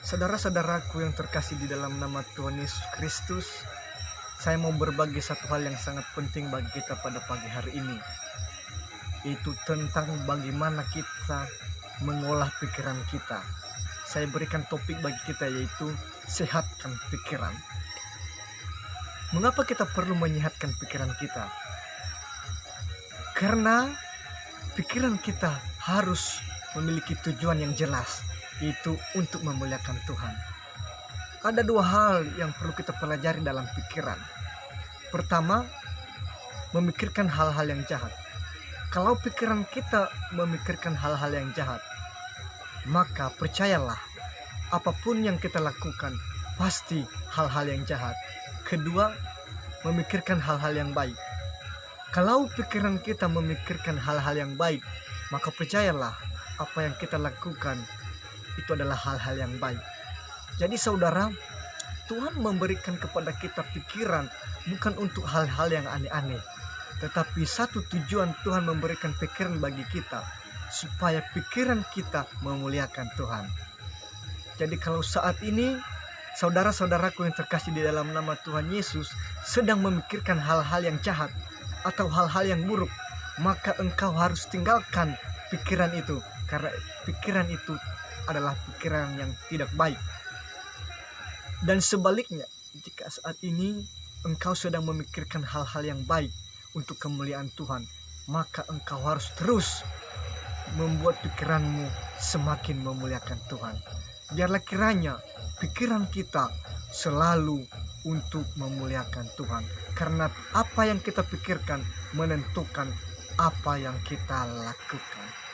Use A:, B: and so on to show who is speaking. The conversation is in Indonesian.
A: Saudara-saudaraku yang terkasih di dalam nama Tuhan Yesus Kristus, saya mau berbagi satu hal yang sangat penting bagi kita pada pagi hari ini, yaitu tentang bagaimana kita mengolah pikiran kita. Saya berikan topik bagi kita yaitu sehatkan pikiran. Mengapa kita perlu menyehatkan pikiran kita? Karena pikiran kita harus memiliki tujuan yang jelas, yaitu untuk memuliakan Tuhan. Ada dua hal yang perlu kita pelajari dalam pikiran. Pertama, memikirkan hal-hal yang jahat. Kalau pikiran kita memikirkan hal-hal yang jahat, maka percayalah, apapun yang kita lakukan pasti hal-hal yang jahat. Kedua, memikirkan hal-hal yang baik. Kalau pikiran kita memikirkan hal-hal yang baik, maka percayalah, apa yang kita lakukan itu adalah hal-hal yang baik. Jadi saudara, Tuhan memberikan kepada kita pikiran bukan untuk hal-hal yang aneh-aneh, tetapi satu tujuan Tuhan memberikan pikiran bagi kita, supaya pikiran kita memuliakan Tuhan. Jadi kalau saat ini saudara-saudaraku yang terkasih di dalam nama Tuhan Yesus sedang memikirkan hal-hal yang jahat atau hal-hal yang buruk, maka engkau harus tinggalkan pikiran itu, karena pikiran itu adalah pikiran yang tidak baik. Dan sebaliknya, jika saat ini engkau sedang memikirkan hal-hal yang baik untuk kemuliaan Tuhan, maka engkau harus terus membuat pikiranmu semakin memuliakan Tuhan. Biarlah kiranya pikiran kita selalu untuk memuliakan Tuhan, karena apa yang kita pikirkan menentukan apa yang kita lakukan.